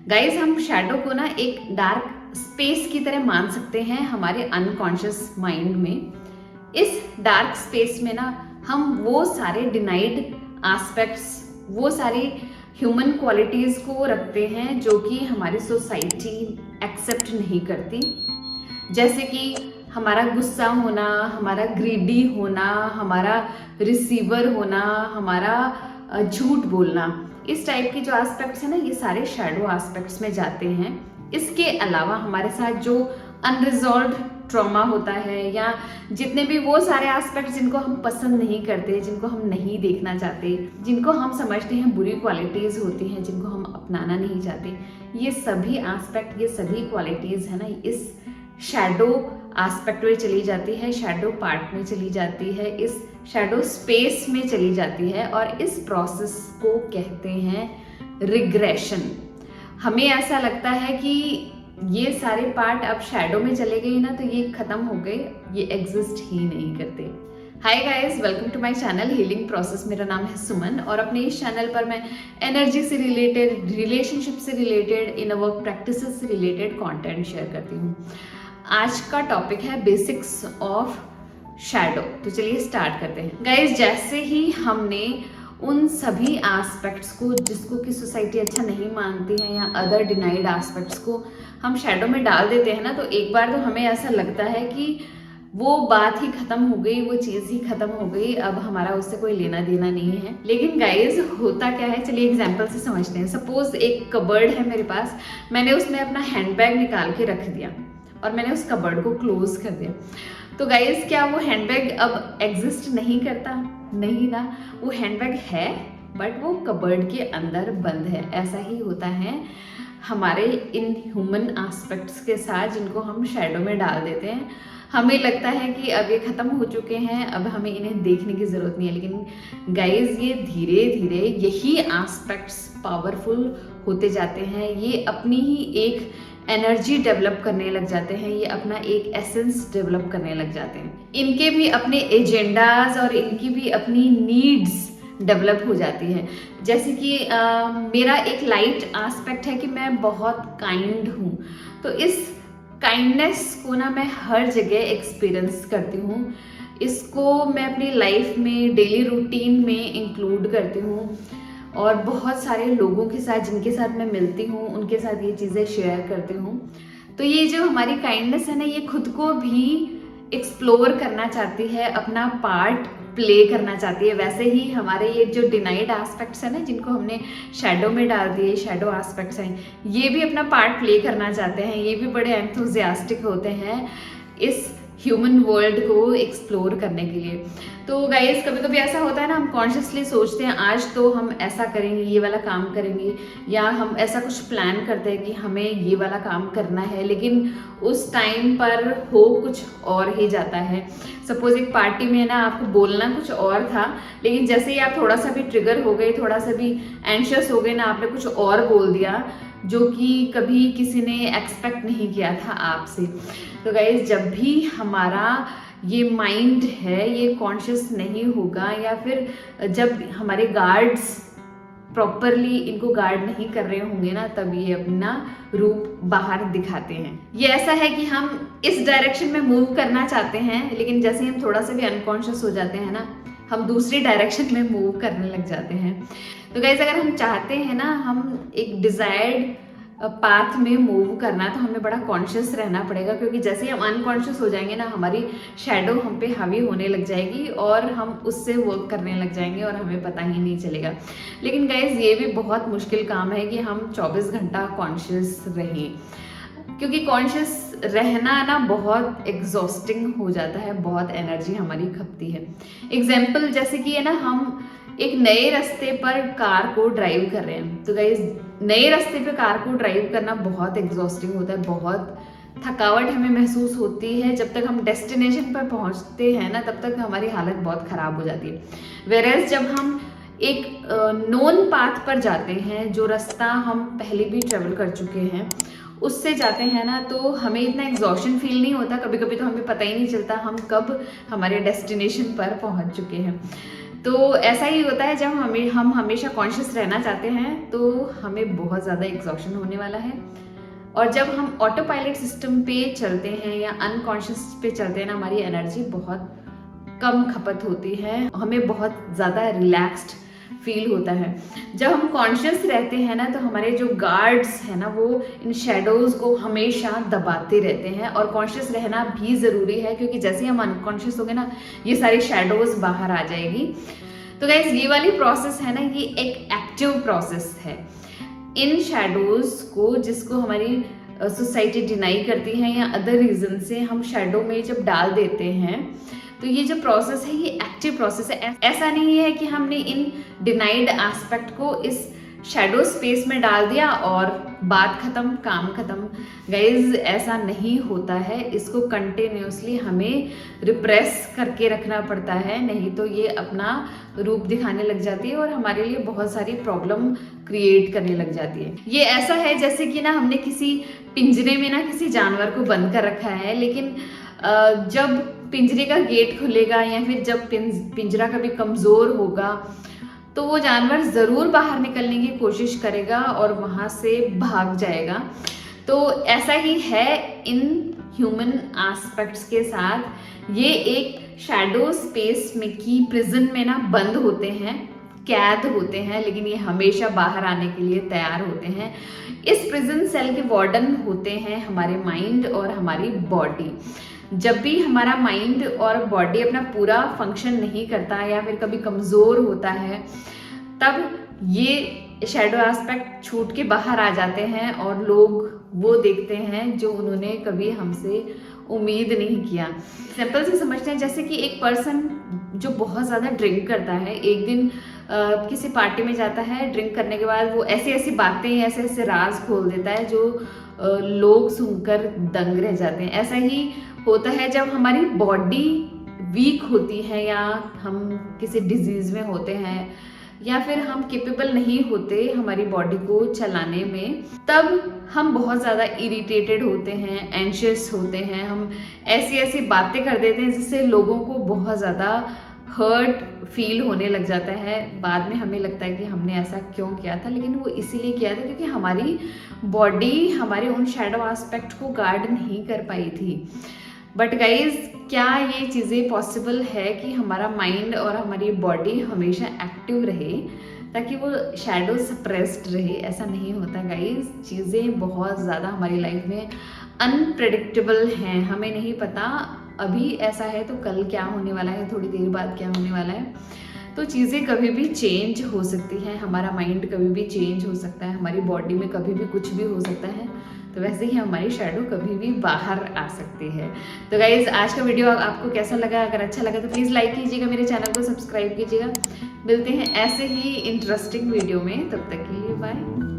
Guys, हम shadow को ना एक डार्क स्पेस की तरह मान सकते हैं हमारे अनकॉन्शियस माइंड में। इस डार्क स्पेस में ना हम वो सारे डिनाइड एस्पेक्ट्स, वो सारी ह्यूमन क्वालिटीज को रखते हैं जो कि हमारी सोसाइटी एक्सेप्ट नहीं करती। जैसे कि हमारा गुस्सा होना, हमारा ग्रीडी होना, हमारा रिसीवर होना, हमारा झूठ बोलना, इस टाइप के जो एस्पेक्ट्स हैं ना, ये सारे शैडो एस्पेक्ट्स में जाते हैं। इसके अलावा हमारे साथ जो अनरिजॉल्व ट्रॉमा होता है या जितने भी वो सारे एस्पेक्ट्स जिनको हम पसंद नहीं करते, जिनको हम नहीं देखना चाहते, जिनको हम समझते हैं बुरी क्वालिटीज होती हैं, जिनको हम अपनाना नहीं चाहते, ये सभी एस्पेक्ट, ये सभी क्वालिटीज है ना, इस शैडो एस्पेक्ट में चली जाती है, शैडो पार्ट में चली जाती है, इस शैडो स्पेस में चली जाती है और इस प्रोसेस को कहते हैं रिग्रेशन। हमें ऐसा लगता है कि ये सारे पार्ट अब शैडो में चले गए ना, तो ये खत्म हो गए, ये एग्जिस्ट ही नहीं करते। Hi guys, welcome to my channel healing process. मेरा नाम है सुमन और अपने इस चैनल पर मैं एनर्जी से रिलेटेड, रिलेशनशिप से रिलेटेड, इनर वर्क प्रैक्टिसेस से रिलेटेड कंटेंट शेयर करती हूँ। आज का टॉपिक है बेसिक्स ऑफ शैडो। तो चलिए स्टार्ट करते हैं। गाइस, जैसे ही हमने उन सभी एस्पेक्ट्स को जिसको कि सोसाइटी अच्छा नहीं मानती है या अदर डिनाइड एस्पेक्ट्स को हम शैडो में डाल देते हैं ना, तो एक बार तो हमें ऐसा लगता है कि वो बात ही खत्म हो गई, वो चीज़ ही खत्म हो गई, अब हमारा उससे कोई लेना देना नहीं है। लेकिन गाइज, होता क्या है, चलिए एग्जाम्पल से समझते हैं। सपोज एक कबर्ड है मेरे पास, मैंने उसमें अपना हैंडबैग निकाल के रख दिया और मैंने उस कबर्ड को क्लोज कर दिया। तो गाइज, क्या वो हैंडबैग अब एग्जिस्ट नहीं करता? नहीं ना, वो हैंडबैग है बट वो कबर्ड के अंदर बंद है। ऐसा ही होता है हमारे इन ह्यूमन एस्पेक्ट्स के साथ जिनको हम शैडो में डाल देते हैं। हमें लगता है कि अब ये खत्म हो चुके हैं, अब हमें इन्हें देखने की जरूरत नहीं है। लेकिन गाइज, ये धीरे धीरे यही एस्पेक्ट्स पावरफुल होते जाते हैं, ये अपनी ही एक एनर्जी डेवलप करने लग जाते हैं, ये अपना एक एसेंस डेवलप करने लग जाते हैं। इनके भी अपने एजेंडाज और इनकी भी अपनी नीड्स डेवलप हो जाती है। जैसे कि मेरा एक लाइट एस्पेक्ट है कि मैं बहुत काइंड हूँ, तो इस काइंडनेस को ना मैं हर जगह एक्सपीरियंस करती हूँ। इसको मैं अपनी लाइफ में, डेली रूटीन में इंक्लूड करती हूँ और बहुत सारे लोगों के साथ जिनके साथ मैं मिलती हूँ उनके साथ ये चीज़ें शेयर करती हूँ। तो ये जो हमारी काइंडनेस है ना, ये खुद को भी एक्सप्लोर करना चाहती है, अपना पार्ट प्ले करना चाहती है। वैसे ही हमारे ये जो डिनाइड एस्पेक्ट्स है ना, जिनको हमने शैडो में डाल दिए, शैडो एस्पेक्ट्स हैं, ये भी अपना पार्ट प्ले करना चाहते हैं। ये भी बड़े एंथुजियास्टिक होते हैं इस ह्यूमन वर्ल्ड को एक्सप्लोर करने के लिए। तो गाइस, कभी कभी ऐसा होता है ना, हम कॉन्शियसली सोचते हैं आज तो हम ऐसा करेंगे, ये वाला काम करेंगे, या हम ऐसा कुछ प्लान करते हैं कि हमें ये वाला काम करना है, लेकिन उस टाइम पर हो कुछ और ही जाता है। सपोज एक पार्टी में ना आपको बोलना कुछ और था, लेकिन जैसे ही आप थोड़ा सा भी ट्रिगर हो गए, थोड़ा सा भी एंशियस हो गए ना, आपने कुछ और बोल दिया जो कि कभी किसी ने एक्सपेक्ट नहीं किया था आपसे। तो गाइस, जब भी हमारा ये माइंड है ये कॉन्शियस नहीं होगा, या फिर जब हमारे गार्ड्स प्रॉपरली इनको गार्ड नहीं कर रहे होंगे ना, तब ये अपना रूप बाहर दिखाते हैं। ये ऐसा है कि हम इस डायरेक्शन में मूव करना चाहते हैं, लेकिन जैसे हम थोड़ा सा भी अनकॉन्शियस हो जाते हैं ना, हम दूसरी डायरेक्शन में मूव करने लग जाते हैं। तो गाइस, अगर हम चाहते हैं ना हम एक डिजायर्ड पाथ में मूव करना, तो हमें बड़ा कॉन्शियस रहना पड़ेगा, क्योंकि जैसे ही हम अनकॉन्शियस हो जाएंगे ना, हमारी शैडो हम पे हावी होने लग जाएगी और हम उससे वर्क करने लग जाएंगे और हमें पता ही नहीं चलेगा। लेकिन गाइज, ये भी बहुत मुश्किल काम है कि हम 24 घंटा कॉन्शियस रहें, क्योंकि कॉन्शियस रहना ना बहुत एग्जॉस्टिंग हो जाता है, बहुत एनर्जी हमारी खपती है। एग्जाम्पल जैसे कि है ना, हम एक नए रास्ते पर कार को ड्राइव कर रहे हैं। तो गाइज, नए रास्ते पे कार को ड्राइव करना बहुत एग्जॉस्टिंग होता है, बहुत थकावट हमें महसूस होती है। जब तक हम डेस्टिनेशन पर पहुंचते हैं ना, तब तक हमारी हालत बहुत ख़राब हो जाती है। वेयरएज जब हम एक नोन पाथ पर जाते हैं, जो रास्ता हम पहले भी ट्रेवल कर चुके हैं, उससे जाते हैं ना, तो हमें इतना एग्जॉशन फील नहीं होता। कभी कभी तो हमें पता ही नहीं चलता हम कब हमारे डेस्टिनेशन पर पहुंच चुके हैं। तो ऐसा ही होता है जब हम हमेशा कॉन्शियस रहना चाहते हैं तो हमें बहुत ज़्यादा एग्जॉशन होने वाला है। और जब हम ऑटो पायलट सिस्टम पे चलते हैं या अनकॉन्शियस पे चलते हैं ना, हमारी एनर्जी बहुत कम खपत होती है, हमें बहुत ज़्यादा रिलैक्स्ड फील होता है। जब हम कॉन्शियस रहते हैं ना तो हमारे जो गार्ड्स हैं ना वो इन शेडोज़ को हमेशा दबाते रहते हैं। और कॉन्शियस रहना भी ज़रूरी है क्योंकि जैसे हम अनकॉन्शियस हो गए ना, ये सारी शेडोज़ बाहर आ जाएगी। तो गाइस ये वाली प्रोसेस है ना, ये एक एक्टिव प्रोसेस है। इन शेडोज़ को, जिसको हमारी सोसाइटी डिनाई करती है या अदर रीज़न से हम शेडो में जब डाल देते हैं, तो ये जो प्रोसेस है ये एक्टिव प्रोसेस है। ऐसा नहीं है कि हमने इन डिनाइड एस्पेक्ट को इस शैडो स्पेस में डाल दिया और बात खत्म, काम खत्म। गाइज ऐसा नहीं होता है, इसको कंटिन्यूसली हमें रिप्रेस करके रखना पड़ता है, नहीं तो ये अपना रूप दिखाने लग जाती है और हमारे लिए बहुत सारी प्रॉब्लम क्रिएट करने लग जाती है। ये ऐसा है जैसे कि ना हमने किसी पिंजरे में ना किसी जानवर को बंद कर रखा है, लेकिन जब पिंजरे का गेट खुलेगा या फिर जब पिंजरा कभी कमज़ोर होगा तो वो जानवर ज़रूर बाहर निकलने की कोशिश करेगा और वहाँ से भाग जाएगा। तो ऐसा ही है इन ह्यूमन एस्पेक्ट्स के साथ। ये एक शैडो स्पेस में की प्रिजन में ना बंद होते हैं, कैद होते हैं, लेकिन ये हमेशा बाहर आने के लिए तैयार होते हैं। इस प्रिजन सेल के वार्डन होते हैं हमारे माइंड और हमारी बॉडी। जब भी हमारा माइंड और बॉडी अपना पूरा फंक्शन नहीं करता या फिर कभी कमज़ोर होता है, तब ये शैडो एस्पेक्ट छूट के बाहर आ जाते हैं और लोग वो देखते हैं जो उन्होंने कभी हमसे उम्मीद नहीं किया। सिंपल से समझते हैं, जैसे कि एक पर्सन जो बहुत ज़्यादा ड्रिंक करता है, एक दिन किसी पार्टी में जाता है, ड्रिंक करने के बाद वो ऐसी ऐसी बातें, ऐसे ऐसे राज खोल देता है जो लोग सुनकर दंग रह जाते हैं। ऐसा ही होता है जब हमारी बॉडी वीक होती है या हम किसी डिजीज़ में होते हैं या फिर हम केपेबल नहीं होते हमारी बॉडी को चलाने में, तब हम बहुत ज़्यादा इरिटेटेड होते हैं, एंशियस होते हैं, हम ऐसी ऐसी बातें कर देते हैं जिससे लोगों को बहुत ज़्यादा हर्ट फील होने लग जाता है। बाद में हमें लगता है कि हमने ऐसा क्यों किया था, लेकिन वो इसीलिए किया था क्योंकि हमारी बॉडी हमारे उन शैडो एस्पेक्ट को गार्ड नहीं कर पाई थी। बट गाइज, क्या ये चीज़ें पॉसिबल है कि हमारा माइंड और हमारी बॉडी हमेशा एक्टिव रहे ताकि वो शैडो सप्रेस्ड रहे? ऐसा नहीं होता गाइज। चीज़ें बहुत ज़्यादा हमारी लाइफ में अनप्रेडिक्टेबल हैं, हमें नहीं पता अभी ऐसा है तो कल क्या होने वाला है, थोड़ी देर बाद क्या होने वाला है। तो चीज़ें कभी भी चेंज हो सकती हैं, हमारा माइंड कभी भी चेंज हो सकता है, हमारी बॉडी में कभी भी कुछ भी हो सकता है। तो वैसे ही हमारी शैडो कभी भी बाहर आ सकती है। तो गाइज़, आज का वीडियो आपको कैसा लगा? अगर अच्छा लगा तो प्लीज़ लाइक कीजिएगा, मेरे चैनल को सब्सक्राइब कीजिएगा। मिलते हैं ऐसे ही इंटरेस्टिंग वीडियो में, तब तक के लिए बाय।